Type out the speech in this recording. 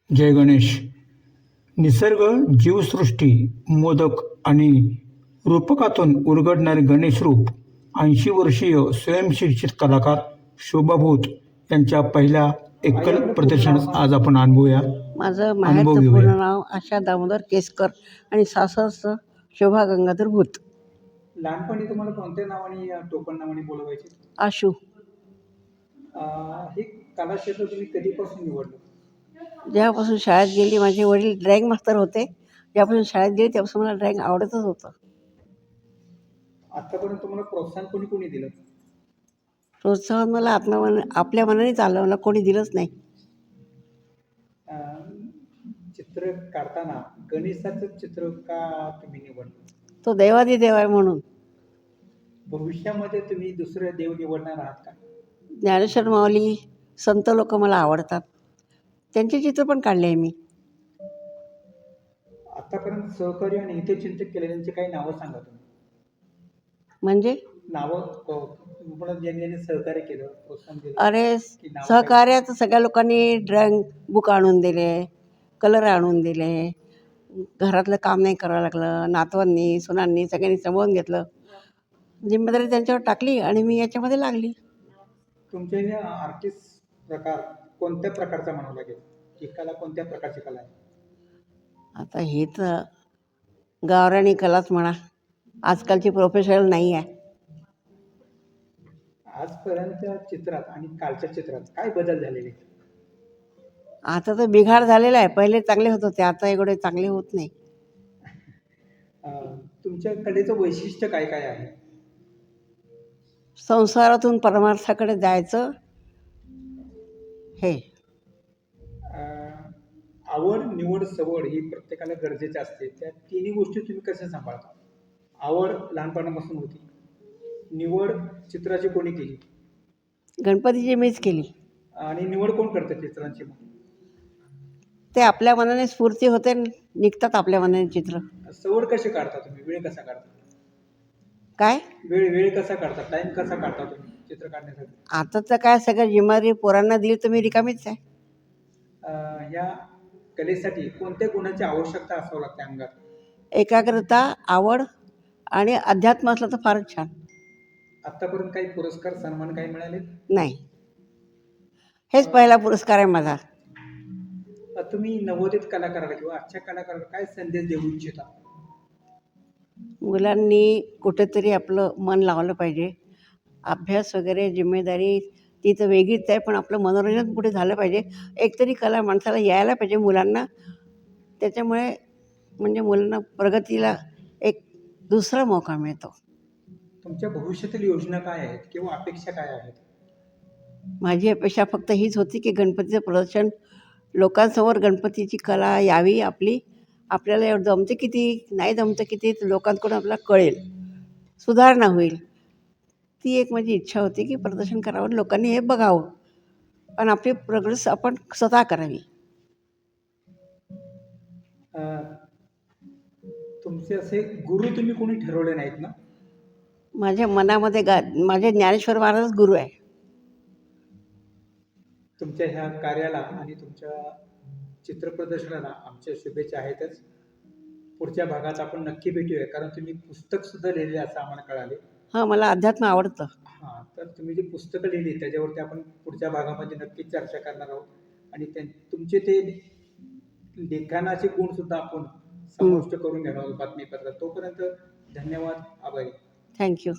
जय गणेश. निसर्ग, जीवसृष्टी, मोदक आणि रूपकातून उलगडणारे गणेश रूप 80 वर्षीय स्वयंशिक्षित कलाकार शोभा भोत यांच्या पहिल्या एकल प्रदर्शनात आज आपण अनुभवूया. माझं माहेरचं पूर्ण नाव आशा दामोदर केसकर आणि सासरचं शोभा गंगाधर भूत. लहानपणी तुम्हाला कोणत्या नावाने या टोपण नावाने बोलवायचे? आशू. हे कला क्षेत्र तुम्ही कधीपासून निवडलं? जेव्हापासून शाळेत गेली, माझे वडील ड्रॉइंग मास्तर होते. जेव्हापासून शाळेत गेली तेव्हापासून मला ड्रॉइंग आवडतच होतं. आतापर्यंत तुम्हाला प्रोत्साहन कोणी कोणी दिलं? प्रोत्साहन मला आपल्या मनानेच आलं, मला कोणी दिलंच नाही. चित्र काढताना गणेशाचं चित्र का तुम्ही निवडलं? तो देवादिदेव आहे म्हणून. भविष्यामध्ये तुम्ही दुसरे देव निवडणार आहात का? ज्ञानेश्वर माऊली, संत लोक मला आवडतात. त्यांचे चित्र पण काढले आहे मी. आतापर्यंत सहकार्य आणि हितचिंतक केलेल्यांची काही नावं सांगा तुम्ही. म्हणजे नावं तुम्हाला ज्यांनी सहकार्य केलं, प्रोत्साहन दिलं? अरे, सहकार्यात सगळ्या लोकांनी ड्रॉइंग बुक आणून दिले, कलर आणून दिले, घरातलं काम नाही करावं लागलं. नातवांनी, सुनांनी सगळ्यांनी समजून घेतलं. जिम्मेदारी त्यांच्यावर टाकली आणि मी याच्यामध्ये लागली. तुमच्या हे आर्टिस्ट प्रकार कोणत्या प्रकारचा म्हणावं लागेल? ही कला कोणत्या प्रकारची कला आहे? आता हे तर गावरानी कलाच म्हणा, आजकालची प्रोफेशनल नाही आहे. आजपर्यंतच्या चित्रात आणि कालच्या चित्रात काय बदल झालेले? आता तर बिघाड झालेला आहे. पहिले चांगले होत होते, आता एवढे चांगले होत नाही. तुमच्या कलेचं वैशिष्ट्य काय काय आहे? संसारातून परमार्थाकडे जायचं हे. आवड, निवड, सवड ही प्रत्येकाला गरजेची असते. त्या तिन्ही गोष्टी तुम्ही कशा सांभाळता? आवड लहानपणापासून होती, निवड चित्राची कोणी केली? गणपतीची मीच केली. आणि निवड कोण करतं चित्रांची? ते आपल्या मनाने स्फूर्ती होते, निघतात आपल्या मनाने चित्र. सवड कशी काढता तुम्ही? वेळ कसा काढता? काय वेळ कसा काढता? टाइम कसा काढता तुम्ही चित्र काढण्यासाठी? आता तर काय सगळं जिम्मेदारी पोरांना दिली तर मी रिकामीच आहे. या कलेसाठी कोणत्या गुणांची आवश्यकता असावं लागते अंगात? एकाग्रता, आवड आणि अध्यात्म असलं तर फारच छान. आतापर्यंत काही पुरस्कार, सन्मान काही मिळाले? नाही, हेच पहिला पुरस्कार आहे माझा. तुम्ही नवोदित कलाकाराला किंवा आजच्या कलाकाराला काय संदेश देऊ इच्छिता? मुलांनी कुठेतरी आपलं मन लावलं पाहिजे. अभ्यास वगैरे जिम्मेदारी ती तर वेगळीच आहे, पण आपलं मनोरंजन कुठे झालं पाहिजे. एकतरी कला माणसाला यायला पाहिजे मुलांना. त्याच्यामुळे म्हणजे मुलांना प्रगतीला एक दुसरा मौका मिळतो. तुमच्या भविष्यातील योजना काय आहेत किंवा अपेक्षा काय आहेत? माझी अपेक्षा फक्त हीच होती की गणपतीचं प्रदर्शन लोकांसमोर, गणपतीची कला यावी आपली. आपल्याला एवढं जमते किती, नाही जमतं किती, लोकांकडून आपल्याला कळेल, सुधारणा होईल. ती एक माझी इच्छा होती की प्रदर्शन करावं, लोकांनी हे बघावं आणि आपली प्रोग्रेस आपण स्वतः करावी. तुमचे असे गुरु तुम्ही कोणी ठरवले नाहीत ना? माझ्या मनामध्ये माझे ज्ञानेश्वर महाराजच गुरु आहे. तुमच्या ह्या कार्याला आणि तुमच्या चित्र प्रदर्शनाला आमच्या शुभेच्छा आहेतच. पुढच्या भागात आपण नक्की भेटूया, कारण तुम्ही पुस्तक सुद्धा लिहिले असं आम्हाला कळाले. हां, मला अध्यात्म आवडतं. हां, तर तुम्ही जी पुस्तकं लिहिली त्याच्यावरती आपण पुढच्या भागामध्ये नक्कीच चर्चा करणार आहोत. आणि तुमचे ते लेखनाचे गुण सुद्धा आपण समाविष्ट करून घेणार आहोत बातमीपत्रात. तोपर्यंत धन्यवाद, आभारी. थँक्यू.